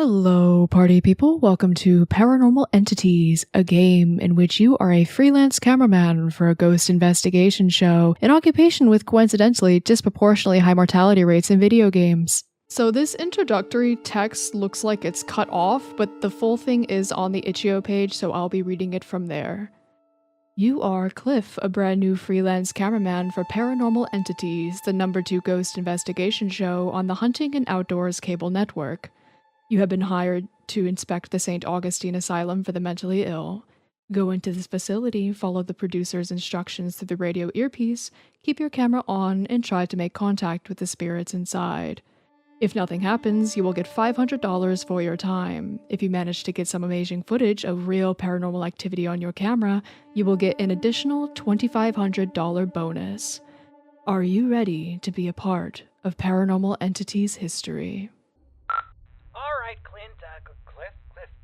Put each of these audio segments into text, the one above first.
Hello, party people. Welcome to Paranormal Entities, a game in which you are a freelance cameraman for a ghost investigation show, an occupation with coincidentally disproportionately high mortality rates in video games. So this introductory text looks like it's cut off, but the full thing is on the itch.io page, so I'll be reading it from there. You are Cliff, a brand new freelance cameraman for Paranormal Entities, the #2 ghost investigation show on the Hunting and Outdoors cable network. You have been hired to inspect the St. Augustine Asylum for the mentally ill. Go into this facility, follow the producer's instructions through the radio earpiece, keep your camera on, and try to make contact with the spirits inside. If nothing happens, you will get $500 for your time. If you manage to get some amazing footage of real paranormal activity on your camera, you will get an additional $2,500 bonus. Are you ready to be a part of Paranormal Entities history?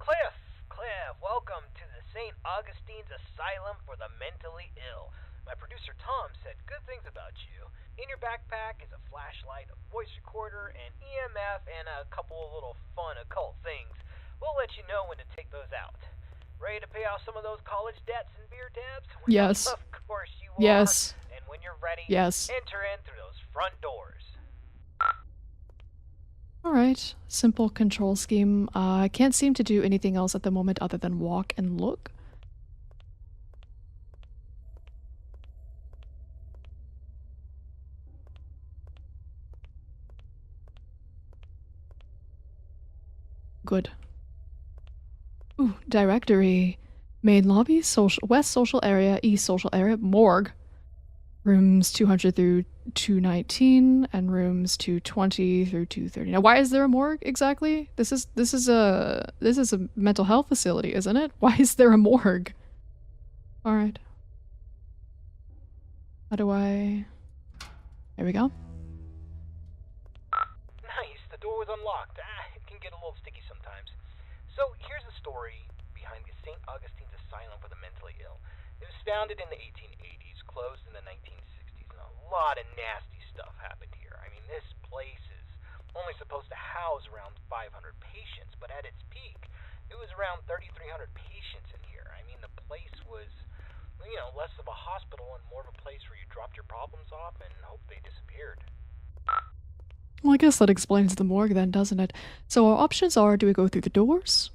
Cliff, welcome to the St. Augustine's Asylum for the Mentally Ill. My producer Tom said good things about you. In your backpack is a flashlight, a voice recorder, an EMF, and a couple of little fun occult things. We'll let you know when to take those out. Ready to pay off some of those college debts and beer tabs? Well, Yes. Of course you are. Yes. And when you're ready, Yes. enter in through those front doors. Alright, simple control scheme. I can't seem to do anything else at the moment other than walk and look. Good. Ooh, directory. Main lobby, west social area, east social area, morgue. Rooms 200 through 219 and rooms 220 through 230. Now, why is there a morgue exactly? This is a mental health facility, isn't it? Why is there a morgue? All right. How do I? There we go. Nice, the door was unlocked. It can get a little sticky sometimes. So here's the story behind the St. Augustine's Asylum for the Mentally Ill. It was founded in the 1880s, closed in the 1960s, and a lot of nasty stuff happened here. I mean, this place is only supposed to house around 500 patients, but at its peak, it was around 3,300 patients in here. I mean, the place was, less of a hospital and more of a place where you dropped your problems off and hoped they disappeared. Well, I guess that explains the morgue then, doesn't it? So our options are, do we go through the doors,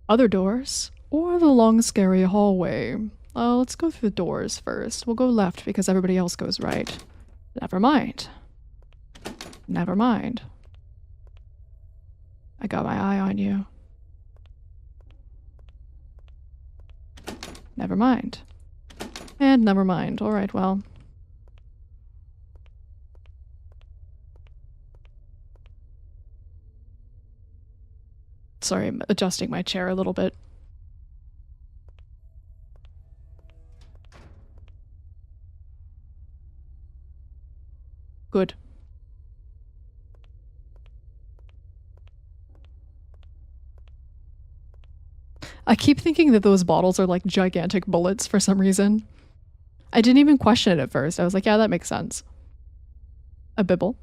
other doors, or the long scary hallway? Let's go through the doors first. We'll go left because everybody else goes right. Never mind. Never mind. I got my eye on you. Never mind. And never mind. Alright, well. Sorry, I'm adjusting my chair a little bit. Good. I keep thinking that those bottles are like gigantic bullets for some reason. I didn't even question it at first. I was like, yeah, that makes sense. A bibble.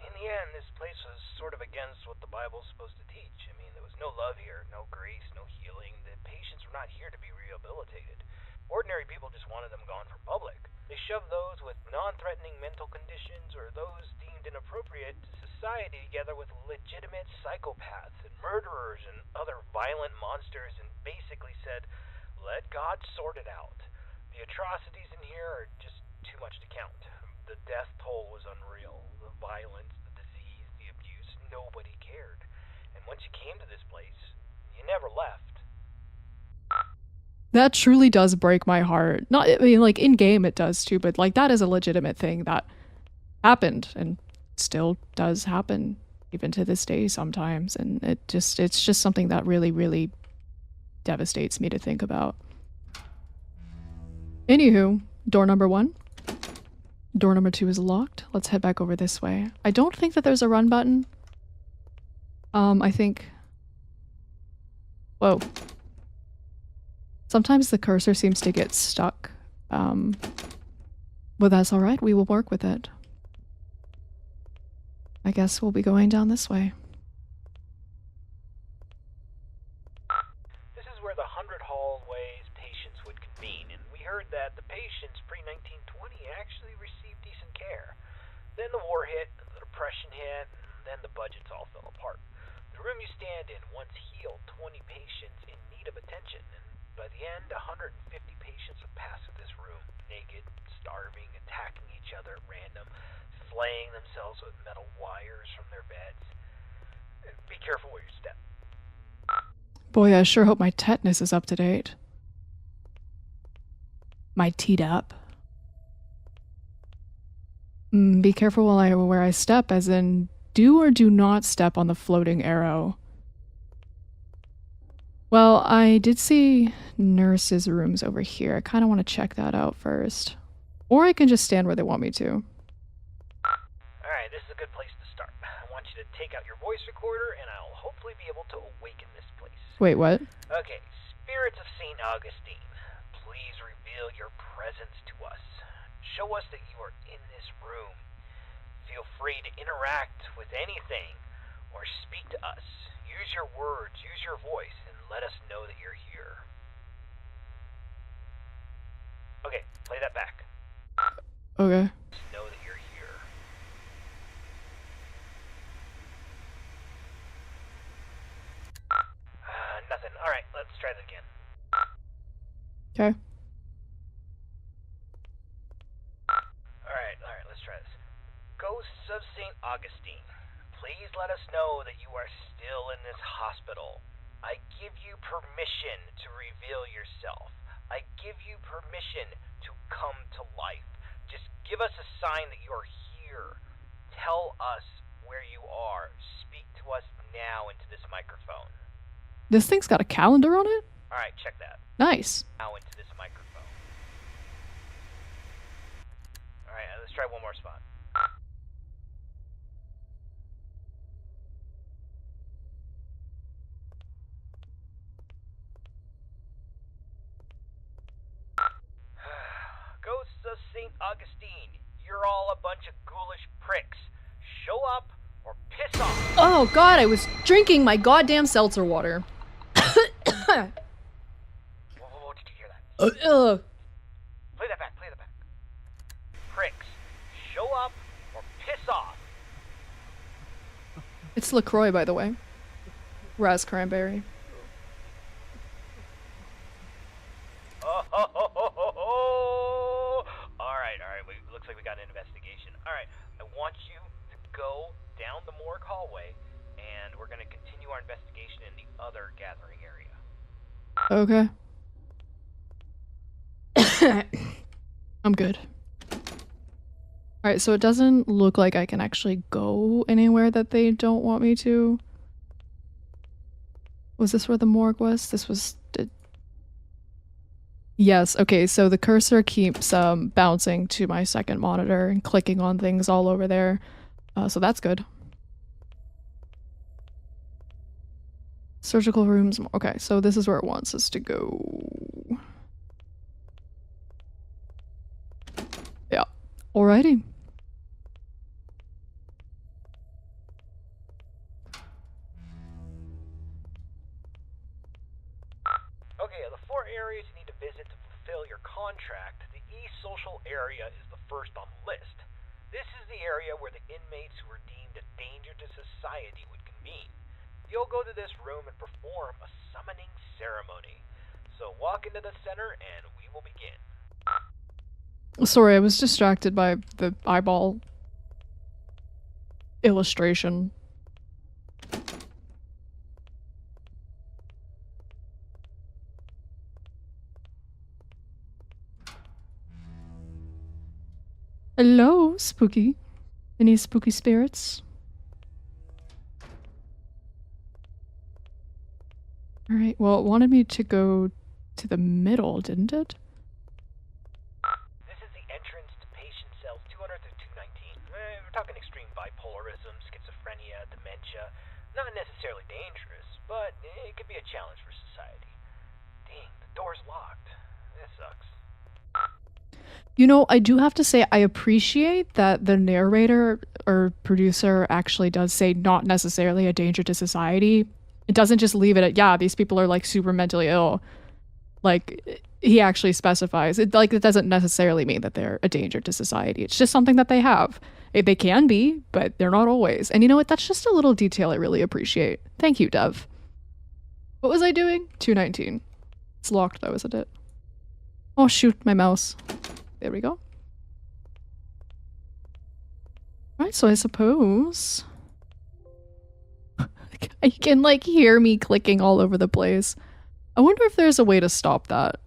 In the end, this place was sort of against what the Bible's supposed to teach. I mean, there was no love here, no grace, no healing. The patients were not here to be rehabilitated. Ordinary people just wanted them gone from public. They shoved those with non-threatening mental conditions or those deemed inappropriate to society together with legitimate psychopaths and murderers and other violent monsters and basically said, let God sort it out. The atrocities in here are just too much to count. The death toll was unreal. The violence, the disease, the abuse, nobody cared. And once you came to this place, you never left. That truly does break my heart. Not, I mean, like, in-game it does too, but, like, that is a legitimate thing that happened and still does happen even to this day sometimes, and it's just something that really, really devastates me to think about. Anywho, door number 1. Door number 2 is locked. Let's head back over this way. I don't think that there's a run button. I think... Whoa. Sometimes the cursor seems to get stuck. But that's alright, we will work with it. I guess we'll be going down this way. that the patients pre-1920 actually received decent care. Then the war hit, the depression hit, and then the budgets all fell apart. The room you stand in once healed 20 patients in need of attention, and by the end, 150 patients would pass through this room, naked, starving, attacking each other at random, flaying themselves with metal wires from their beds. Be careful where you step. Boy, I sure hope my tetanus is up to date. My Tdap. Be careful where I step, as in do or do not step on the floating arrow. Well, I did see nurses' rooms over here. I kind of want to check that out first. Or I can just stand where they want me to. Alright, this is a good place to start. I want you to take out your voice recorder, and I'll hopefully be able to awaken this place. Wait, what? Okay, spirits of St. Augustine, please reveal your presence to us. Show us that you are in this room. Feel free to interact with anything or speak to us. Use your words, use your voice, and let us know that you're here. Okay, play that back. Okay. Just know that you're here. Nothing. Alright, let's try that again. Okay. Alright, let's try this. Ghosts of St. Augustine, please let us know that you are still in this hospital. I give you permission to reveal yourself. I give you permission to come to life. Just give us a sign that you're here. Tell us where you are. Speak to us now into this microphone. This thing's got a calendar on it? Alright, check that. Nice. Now into this microphone. Alright, let's try one more spot. Ghosts of St. Augustine, you're all a bunch of ghoulish pricks. Show up or piss off. Oh god, I was drinking my goddamn seltzer water. Whoa, did you hear that? Play that back, play that back. Pricks, show up or piss off. It's LaCroix, by the way. Raz Cranberry. Alright, looks like we got an investigation. Alright, I want you to go down the morgue hallway, and we're gonna continue our investigation in the other gathering area. Okay. I'm good. Alright, so it doesn't look like I can actually go anywhere that they don't want me to. Was this where the morgue was? This was... Yes, okay, so the cursor keeps bouncing to my second monitor and clicking on things all over there. So that's good. Surgical rooms. Okay, so this is where it wants us to go. Yeah. Alrighty. Okay, the 4 areas you need to visit to fulfill your contract. The E-Social area is the first on the list. This is the area where the inmates who were deemed a danger to society would convene. You'll go to this room and perform a summoning ceremony. So walk into the center and we will begin. Sorry, I was distracted by the eyeball illustration. Hello, spooky. Any spooky spirits? Alright, well, it wanted me to go to the middle, didn't it? This is the entrance to patient cells 200 through 219. We're talking extreme bipolarism, schizophrenia, dementia. Not necessarily dangerous, but it could be a challenge for society. Dang, the door's locked. This sucks. You know, I do have to say I appreciate that the narrator or producer actually does say not necessarily a danger to society. It doesn't just leave it at, yeah, these people are like super mentally ill. Like, he actually specifies. It doesn't necessarily mean that they're a danger to society. It's just something that they have. They can be, but they're not always. And you know what? That's just a little detail I really appreciate. Thank you, Dev. What was I doing? 219. It's locked though, isn't it? Oh shoot, my mouse. There we go. Right, so I suppose... you can like hear me clicking all over the place. I wonder if there's a way to stop that.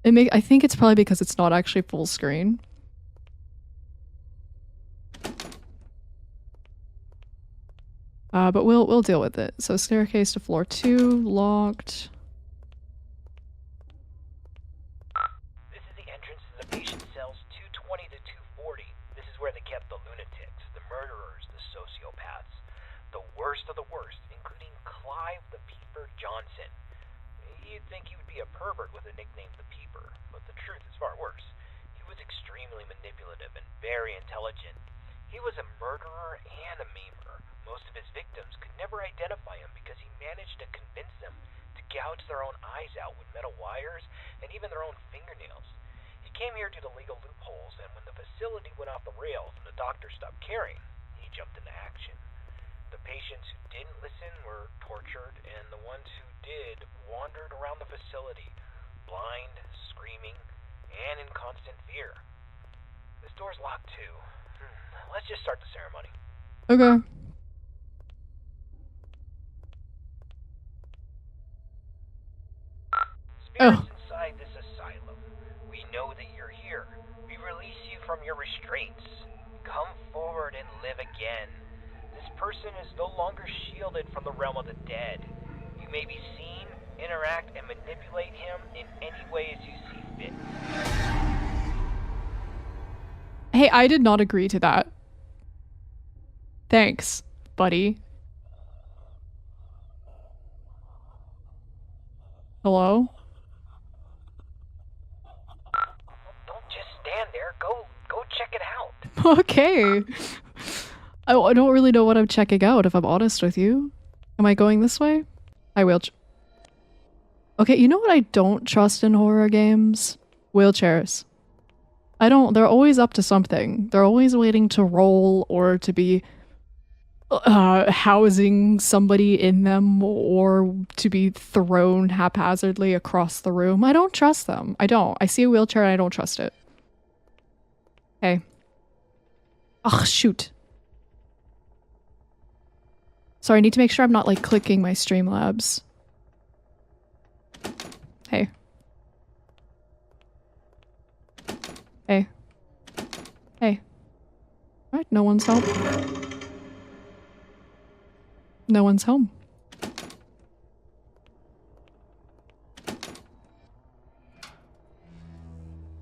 I think it's probably because it's not actually full screen. But we'll deal with it. So staircase to floor 2, locked. This is the entrance to the patient cells 220 to 240. This is where they kept the lunatics, the murderers, the sociopaths, the worst of the worst, including Clive the Peeper Johnson. You'd think he would be a pervert with a nickname the Peeper, but the truth is far worse. He was extremely manipulative and very intelligent. He was a murderer and a memer. Most of his victims could never identify him because he managed to convince them to gouge their own eyes out with metal wires and even their own fingernails. He came here due to legal loopholes, and when the facility went off the rails and the doctor stopped caring, he jumped into action. The patients who didn't listen were tortured, and the ones who did wandered around the facility, blind, screaming, and in constant fear. This door's locked too. Let's just start the ceremony. Okay. Spirits inside this asylum, we know that you're here. We release you from your restraints. Come forward and live again. This person is no longer shielded from the realm of the dead. You may be seen, interact, and manipulate him in any way as you see fit. Hey, I did not agree to that. Thanks, buddy. Hello? Don't just stand there. Go check it out. Okay. I don't really know what I'm checking out, if I'm honest with you. Am I going this way? I will. Okay, you know what I don't trust in horror games? Wheelchairs. They're always up to something. They're always waiting to roll or to be housing somebody in them or to be thrown haphazardly across the room. I don't trust them. I don't. I see a wheelchair and I don't trust it. Hey. Ugh, shoot. Sorry, I need to make sure I'm not like clicking my Streamlabs. Hey. Hey. Hey. Alright, no one's home. No one's home.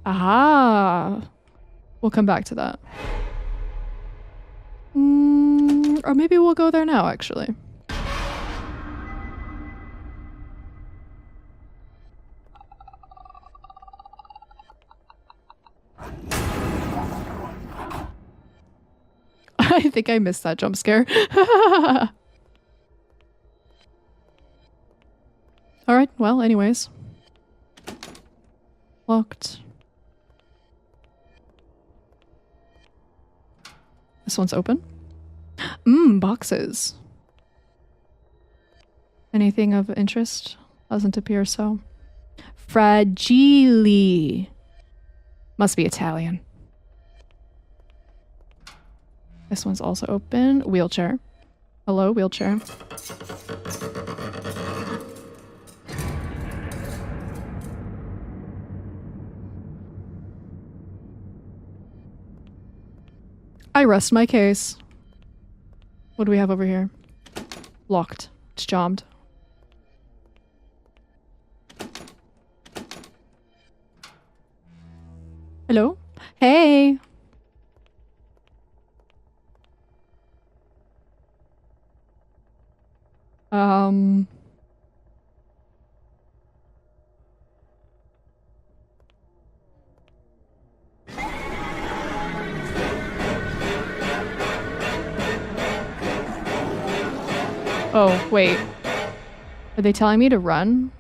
Aha! We'll come back to that. Or maybe we'll go there now, actually. I think I missed that jump scare. Alright, well, anyways. Locked. This one's open. Boxes. Anything of interest? Doesn't appear so. Fragile. Must be Italian. This one's also open. Wheelchair. Hello, wheelchair. I rest my case. What do we have over here? Locked. It's jammed. Hello? Hey! Oh, wait. Are they telling me to run?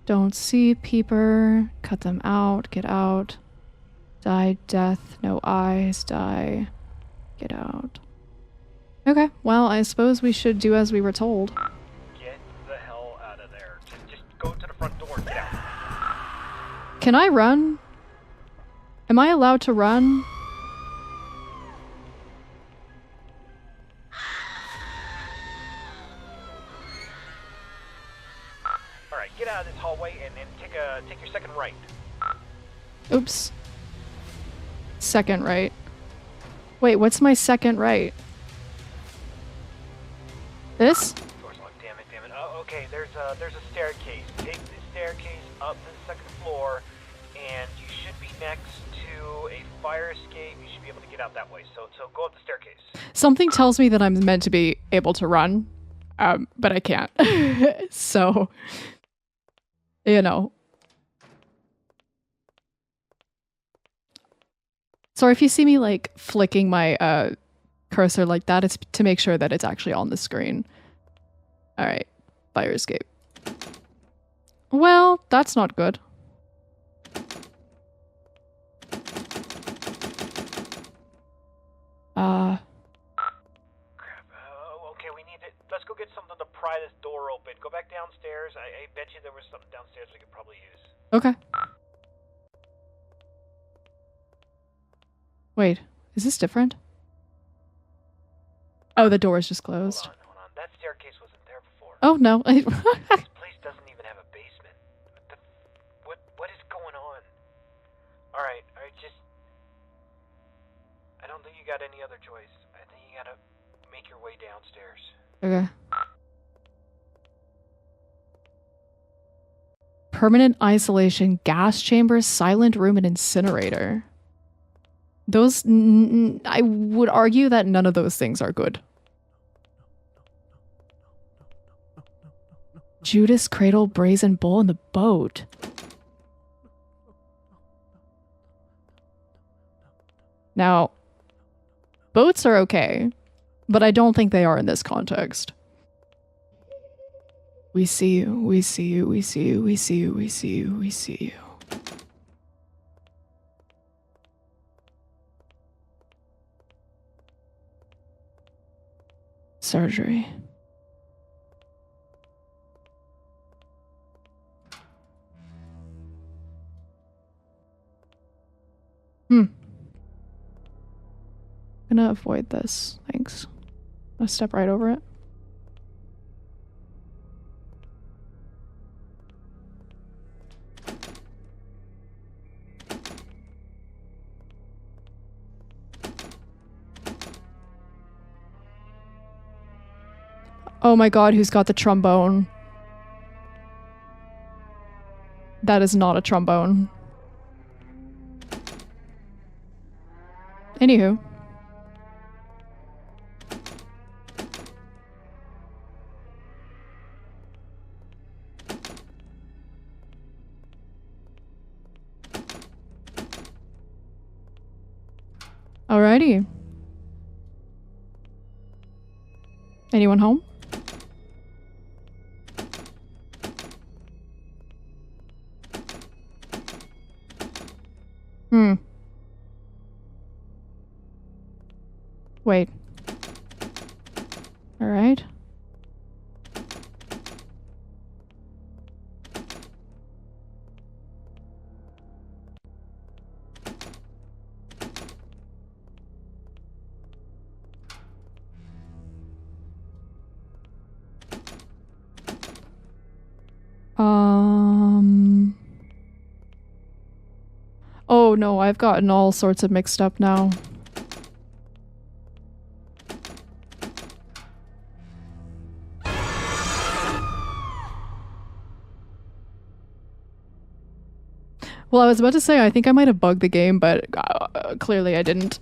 Don't see peeper. Cut them out. Get out. Die, death, no eyes, die. Get out. Okay, well, I suppose we should do as we were told. Get the hell out of there. Just go to the front door and get out. Can I run? Am I allowed to run? Alright, get out of this hallway and take your second right. Oops. Second right. Wait, what's my second right? This? Door's locked, damn it. Oh, okay, there's a staircase. Take the staircase up to the second floor, and you should be next to a fire escape. You should be able to get out that way. So go up the staircase. Something tells me that I'm meant to be able to run, but I can't. So, you know. Sorry if you see me like flicking my cursor like that, it's to make sure that it's actually on the screen. Alright, fire escape. Well, that's not good. Crap. Okay, we need to... Let's go get something to pry this door open. Go back downstairs. I bet you there was something downstairs we could probably use. Okay. Wait, is this different? Oh, the door is just closed. Hold on. That staircase wasn't there before. Oh, no. This place doesn't even have a basement. What is going on? Alright, just... I don't think you got any other choice. I think you gotta make your way downstairs. Okay. Permanent isolation, gas chambers, silent room, and incinerator. Those, I would argue that none of those things are good. Judas cradle, brazen bull, and the boat. Now, boats are okay, but I don't think they are in this context. We see you, we see you, we see you, we see you, we see you, we see you. Surgery. I'm gonna avoid this. Thanks. I'll step right over it. Oh my god, who's got the trombone? That is not a trombone. Anywho. Alrighty. Anyone home? Wait. All right. Oh no, I've gotten all sorts of mixed up now. Well, I was about to say, I think I might have bugged the game, but clearly I didn't.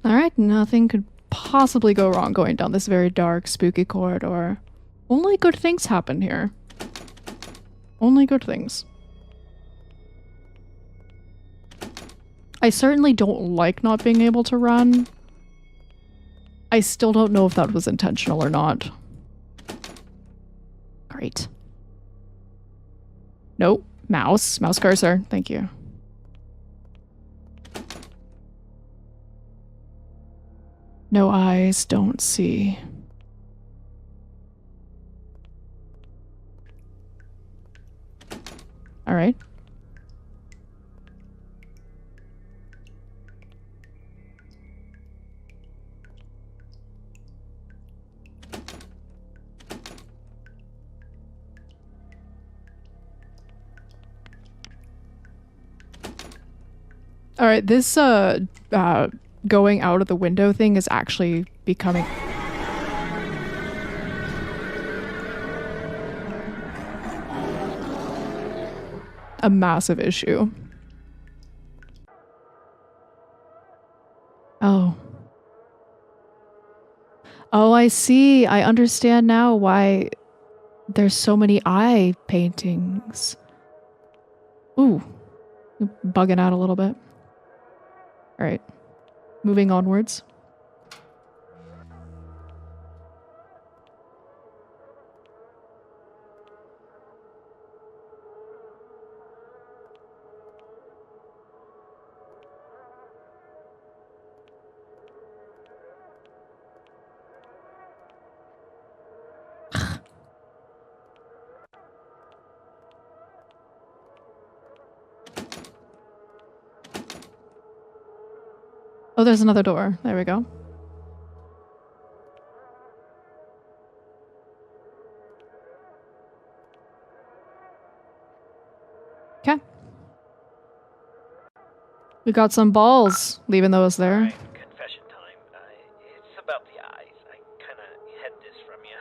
Alright, nothing could possibly go wrong going down this very dark, spooky corridor. Only good things happen here. Only good things. I certainly don't like not being able to run. I still don't know if that was intentional or not. Great. Nope. Mouse. Mouse cursor. Thank you. No eyes, don't see. All right. All right, this going out of the window thing is actually becoming a massive issue. Oh. Oh, I see. I understand now why there's so many eye paintings. Ooh. Bugging out a little bit. All right. Moving onwards. Oh, there's another door. There we go. Okay. We got some balls. Leaving those there. Right, confession time. It's about the eyes. I kind of had this from you.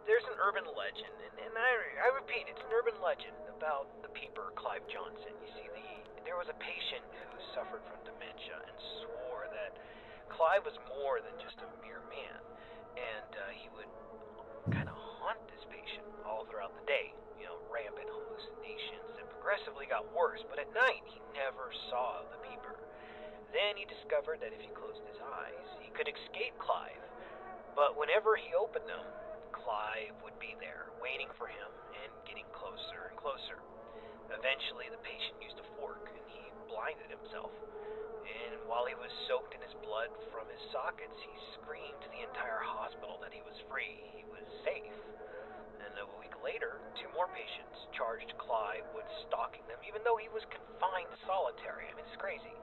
There's an urban legend, and I repeat, it's an urban legend about the peeper, Clive Johnson. You see, there was a patient who suffered from dementia and swore that Clive was more than just a mere man, and he would kind of haunt this patient all throughout the day. You know, rampant hallucinations that progressively got worse, but at night he never saw the peeper. Then he discovered that if he closed his eyes, he could escape Clive, but whenever he opened them, Clive would be there, waiting for him and getting closer and closer. Eventually, the patient used a fork and he blinded himself. And while he was soaked in his blood from his sockets, he screamed to the entire hospital that he was free, he was safe. And a week later, 2 more patients charged Clive with stalking them, even though he was confined to solitary. I mean, it's crazy.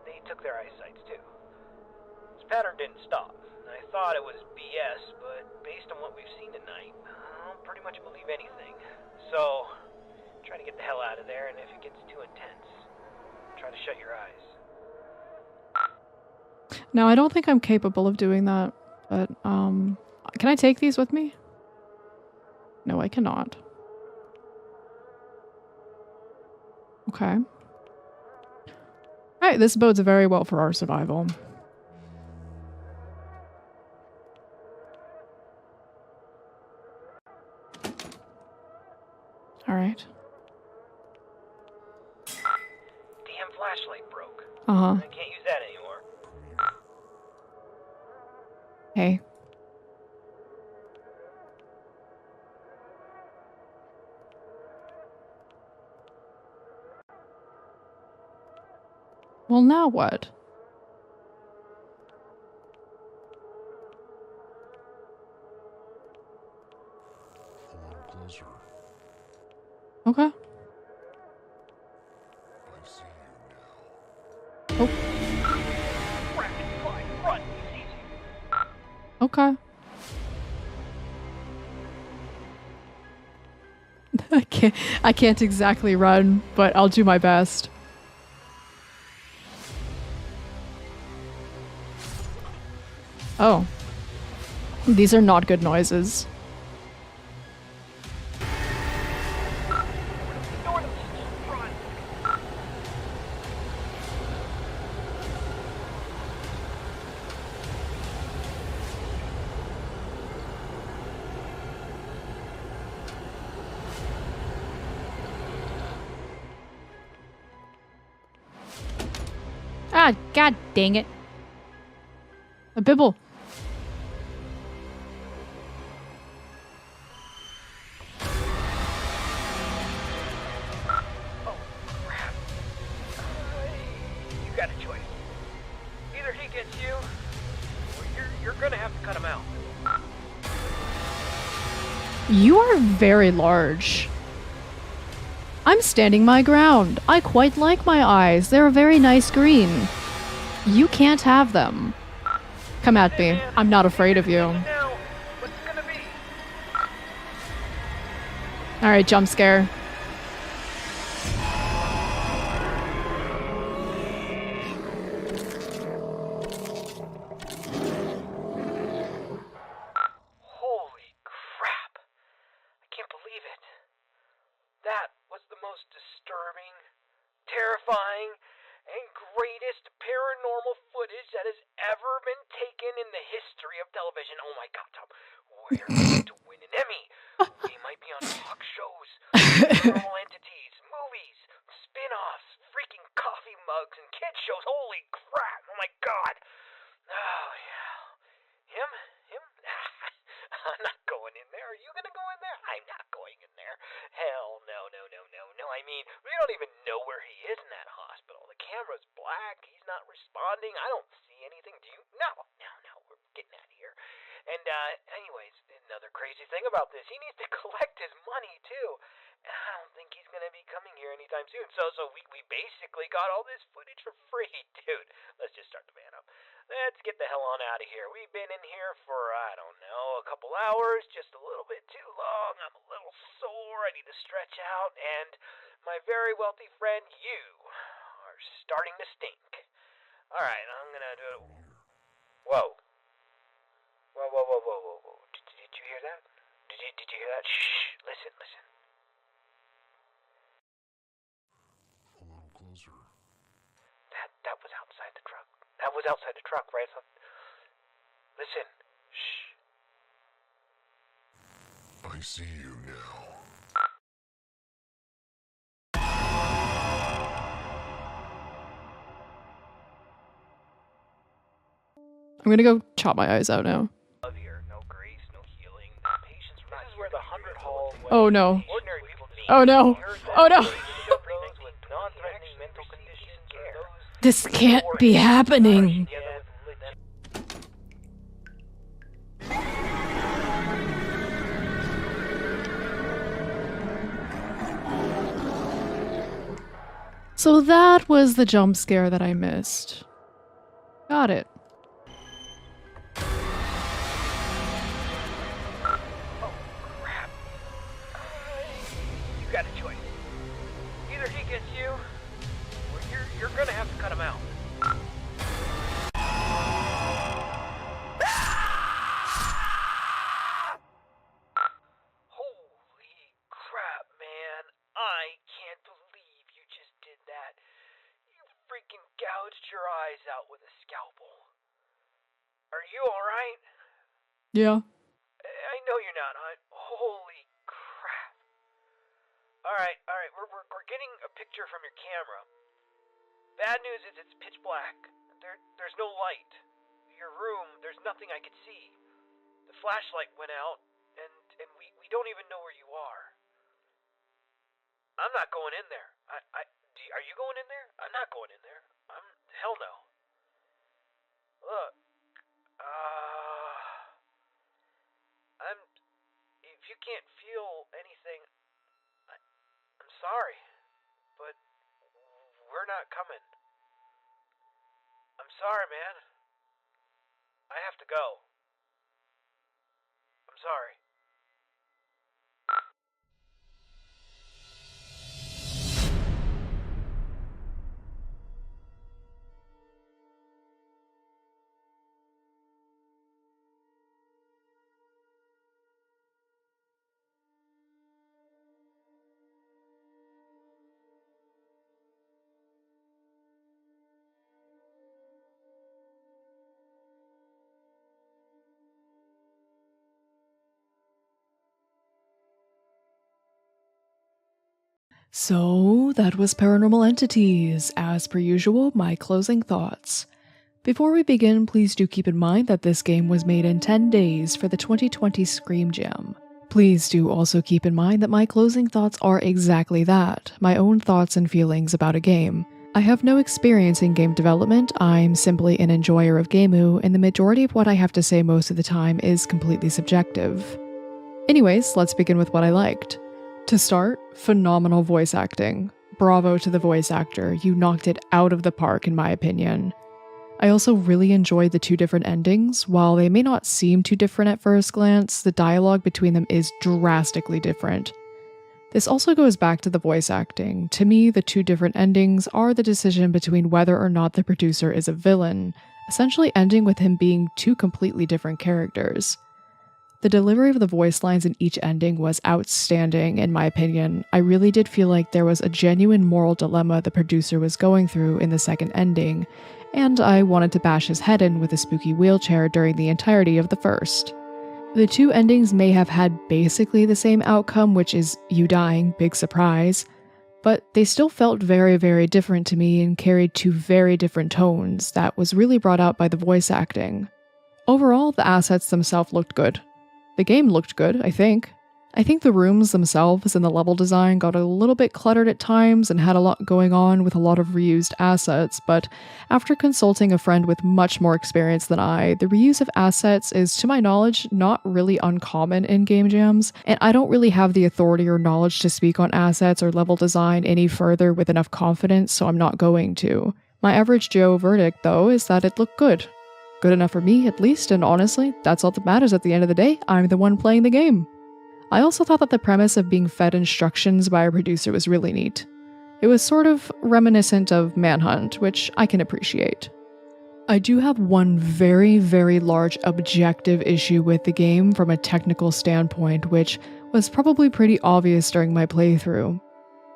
They took their eyesights too. This pattern didn't stop. I thought it was BS, but based on what we've seen tonight, I'll pretty much believe anything. So, try to get the hell out of there, and if it gets too intense, try to shut your eyes. Now, I don't think I'm capable of doing that, but, can I take these with me? No, I cannot. Okay. Alright, this bodes very well for our survival. Alright. Damn flashlight broke. Uh-huh. I can't use that anymore. Hey. Well, now what? A little closer. Okay. I see you now. Oh. Rapid Clive, run! He sees you. Okay. I can't exactly run, but I'll do my best. Oh. These are not good noises. Ah, god dang it. A bibble. Oh, crap. You got a choice. Either he gets you, or you're gonna have to cut him out. You are very large. I'm standing my ground. I quite like my eyes. They're a very nice green. You can't have them. Come at me. I'm not afraid of you. Now, what's it gonna be? Alright, jump scare. Holy crap. I can't believe it. That was the most disturbing, terrifying, and greatest paranormal footage that has ever been taken in the history of television. Oh my god, Tom. We're going to win an Emmy. We might be on talk shows, Paranormal Entities, movies, spin-offs, freaking coffee mugs, and kid shows. Holy crap. Oh my god. Oh, yeah. Him? I'm not going in there. Are you gonna go in there? I'm not going in there. Hell no. I mean, we don't even know where he is in that hospital. The camera's black. He's not responding. I don't see anything. Do you? No. We're getting out of here. And, anyways, another crazy thing about this, he needs to collect his money, too. I don't think he's gonna be coming here anytime soon. So we basically got all this footage for free, dude. Let's just start the van up. Let's get the hell on out of here. We've been in here for, I don't know, a couple hours, just a little bit too long. I'm a little sore. I need to stretch out. And my very wealthy friend, you are starting to stink. All right, I'm gonna do it. Whoa. Did you hear that? Did you hear that? Shh. Listen. A little closer. That was outside the truck. That was outside the truck, right? Listen. Shh. I see you now. I'm gonna go chop my eyes out now. Love here, no grace, no healing. Patients were not. This is where the 100 Hall. Oh no. Ordinary people meet. Oh no. Oh no. Those with non-threatening mental conditions care. This can't be happening. So that was the jump scare that I missed. Got it. Oh crap! You got a choice. Either he gets you, or you're gonna have to cut him out. Holy crap, man! I can't believe you just did that. You freaking gouged your eyes out with a scalpel. Are you alright? Yeah. I know you're not. Holy crap. Alright. We're getting a picture from your camera. Bad news is it's pitch black. There's no light. Your room, there's nothing I could see. The flashlight went out, and we don't even know where you are. I'm not going in there. Are you going in there? I'm not going in there. Hell no. Look, if you can't feel anything, I'm sorry, but we're not coming. I'm sorry, man. I have to go. I'm sorry. So that was Paranormal Entities. As per usual, my closing thoughts. Before we begin, please do keep in mind that this game was made in 10 days for the 2020 Scream Jam. Please do also keep in mind that my closing thoughts are exactly that, my own thoughts and feelings about a game. I have no experience in game development, I'm simply an enjoyer of Gaimu, and the majority of what I have to say most of the time is completely subjective. Anyways, let's begin with what I liked. To start, phenomenal voice acting. Bravo to the voice actor, you knocked it out of the park in my opinion. I also really enjoyed the two different endings. While they may not seem too different at first glance, the dialogue between them is drastically different. This also goes back to the voice acting. To me, the two different endings are the decision between whether or not the producer is a villain, essentially ending with him being two completely different characters. The delivery of the voice lines in each ending was outstanding, in my opinion. I really did feel like there was a genuine moral dilemma the producer was going through in the second ending, and I wanted to bash his head in with a spooky wheelchair during the entirety of the first. The two endings may have had basically the same outcome, which is you dying, big surprise, but they still felt very, very different to me and carried two very different tones that was really brought out by the voice acting. Overall, the assets themselves looked good. The game looked good, I think. I think the rooms themselves and the level design got a little bit cluttered at times and had a lot going on with a lot of reused assets, but after consulting a friend with much more experience than I, the reuse of assets is, to my knowledge, not really uncommon in game jams, and I don't really have the authority or knowledge to speak on assets or level design any further with enough confidence, so I'm not going to. My average Joe verdict, though, is that it looked good. Good enough for me, at least, and honestly, that's all that matters at the end of the day. I'm the one playing the game. I also thought that the premise of being fed instructions by a producer was really neat. It was sort of reminiscent of Manhunt, which I can appreciate. I do have one very, very large objective issue with the game from a technical standpoint, which was probably pretty obvious during my playthrough.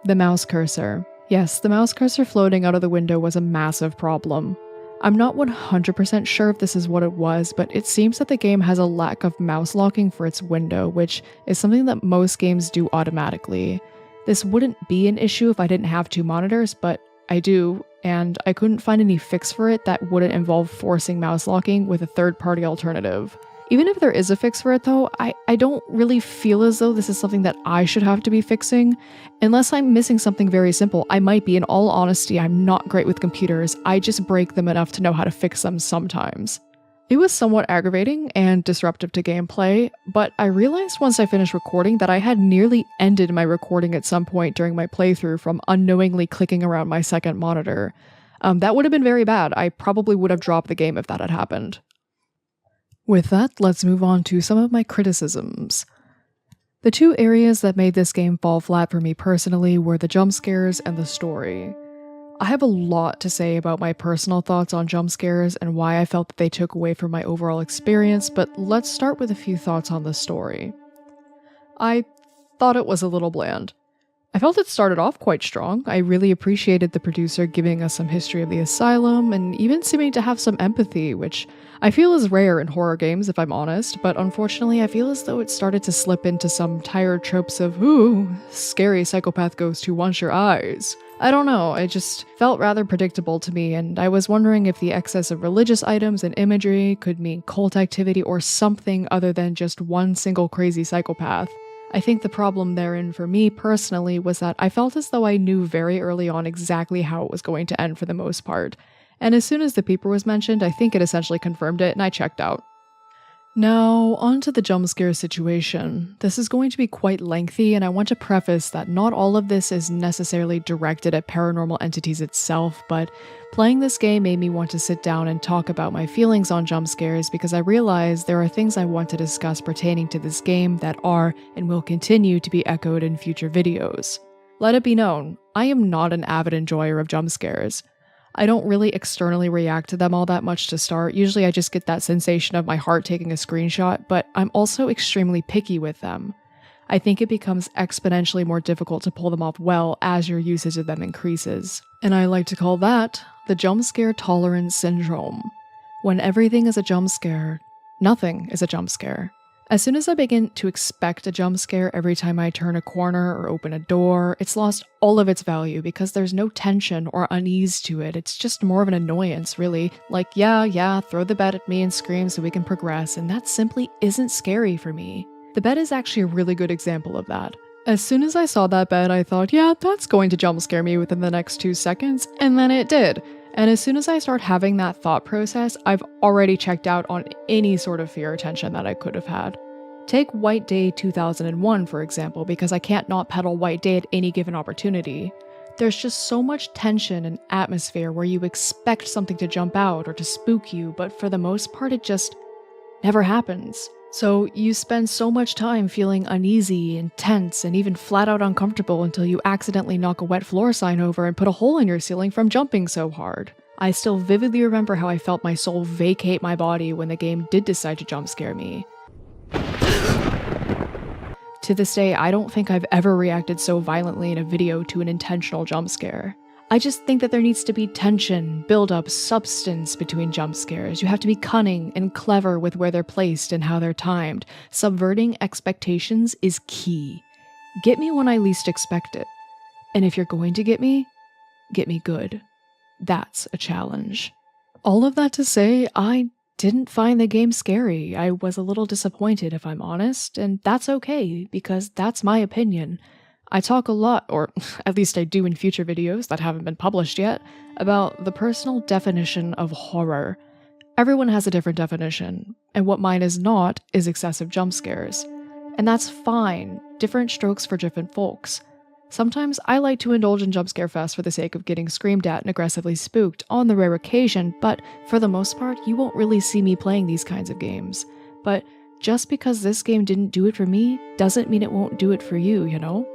The mouse cursor. Yes, the mouse cursor floating out of the window was a massive problem. I'm not 100% sure if this is what it was, but it seems that the game has a lack of mouse locking for its window, which is something that most games do automatically. This wouldn't be an issue if I didn't have two monitors, but I do, and I couldn't find any fix for it that wouldn't involve forcing mouse locking with a third-party alternative. Even if there is a fix for it though, I don't really feel as though this is something that I should have to be fixing. Unless I'm missing something very simple, I might be. In all honesty, I'm not great with computers, I just break them enough to know how to fix them sometimes. It was somewhat aggravating and disruptive to gameplay, but I realized once I finished recording that I had nearly ended my recording at some point during my playthrough from unknowingly clicking around my second monitor. That would have been very bad. I probably would have dropped the game if that had happened. With that, let's move on to some of my criticisms. The two areas that made this game fall flat for me personally were the jump scares and the story. I have a lot to say about my personal thoughts on jump scares and why I felt that they took away from my overall experience, but let's start with a few thoughts on the story. I thought it was a little bland. I felt it started off quite strong. I really appreciated the producer giving us some history of the asylum and even seeming to have some empathy, which I feel is rare in horror games if I'm honest, but unfortunately I feel as though it started to slip into some tired tropes of, ooh, scary psychopath ghost who wants your eyes. I don't know, it just felt rather predictable to me, and I was wondering if the excess of religious items and imagery could mean cult activity or something other than just one single crazy psychopath. I think the problem therein for me personally was that I felt as though I knew very early on exactly how it was going to end for the most part, and as soon as the peeper was mentioned, I think it essentially confirmed it and I checked out. Now, on to the jump scare situation. This is going to be quite lengthy, and I want to preface that not all of this is necessarily directed at Paranormal Entities itself, but playing this game made me want to sit down and talk about my feelings on jump scares because I realized there are things I want to discuss pertaining to this game that are and will continue to be echoed in future videos. Let it be known, I am not an avid enjoyer of jump scares. I don't really externally react to them all that much to start. Usually I just get that sensation of my heart taking a screenshot, but I'm also extremely picky with them. I think it becomes exponentially more difficult to pull them off well as your usage of them increases. And I like to call that the jump scare tolerance syndrome. When everything is a jump scare, nothing is a jump scare. As soon as I begin to expect a jump scare every time I turn a corner or open a door, it's lost all of its value because there's no tension or unease to it. It's just more of an annoyance, really. Like, yeah, throw the bed at me and scream so we can progress, and that simply isn't scary for me. The bed is actually a really good example of that. As soon as I saw that bed, I thought, yeah, that's going to jump scare me within the next 2 seconds, and then it did. And as soon as I start having that thought process, I've already checked out on any sort of fear or tension that I could have had. Take White Day 2001, for example, because I can't not peddle White Day at any given opportunity. There's just so much tension and atmosphere where you expect something to jump out or to spook you, but for the most part it just never happens. So you spend so much time feeling uneasy and tense and even flat out uncomfortable until you accidentally knock a wet floor sign over and put a hole in your ceiling from jumping so hard. I still vividly remember how I felt my soul vacate my body when the game did decide to jump scare me. To this day, I don't think I've ever reacted so violently in a video to an intentional jump scare. I just think that there needs to be tension, build-up, substance between jump scares. You have to be cunning and clever with where they're placed and how they're timed. Subverting expectations is key. Get me when I least expect it. And if you're going to get me good. That's a challenge. All of that to say, I didn't find the game scary. I was a little disappointed, if I'm honest, and that's okay, because that's my opinion. I talk a lot, or at least I do in future videos that haven't been published yet, about the personal definition of horror. Everyone has a different definition, and what mine is not is excessive jump scares. And that's fine, different strokes for different folks. Sometimes I like to indulge in jump scare fest for the sake of getting screamed at and aggressively spooked on the rare occasion, but for the most part, you won't really see me playing these kinds of games. But just because this game didn't do it for me, doesn't mean it won't do it for you, you know?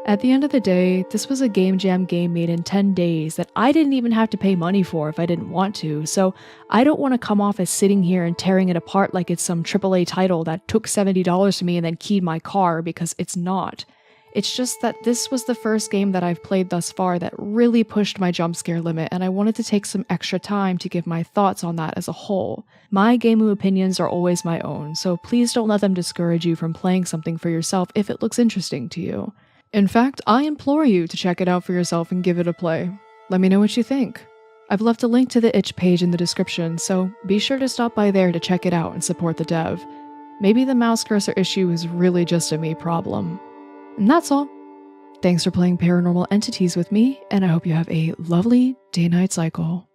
At the end of the day, this was a Game Jam game made in 10 days that I didn't even have to pay money for if I didn't want to, so I don't want to come off as sitting here and tearing it apart like it's some AAA title that took $70 from me and then keyed my car, because it's not. It's just that this was the first game that I've played thus far that really pushed my jump scare limit, and I wanted to take some extra time to give my thoughts on that as a whole. My Gaimu opinions are always my own, so please don't let them discourage you from playing something for yourself if it looks interesting to you. In fact, I implore you to check it out for yourself and give it a play. Let me know what you think. I've left a link to the itch page in the description, so be sure to stop by there to check it out and support the dev. Maybe the mouse cursor issue is really just a me problem. And that's all. Thanks for playing Paranormal Entities with me, and I hope you have a lovely day-night cycle.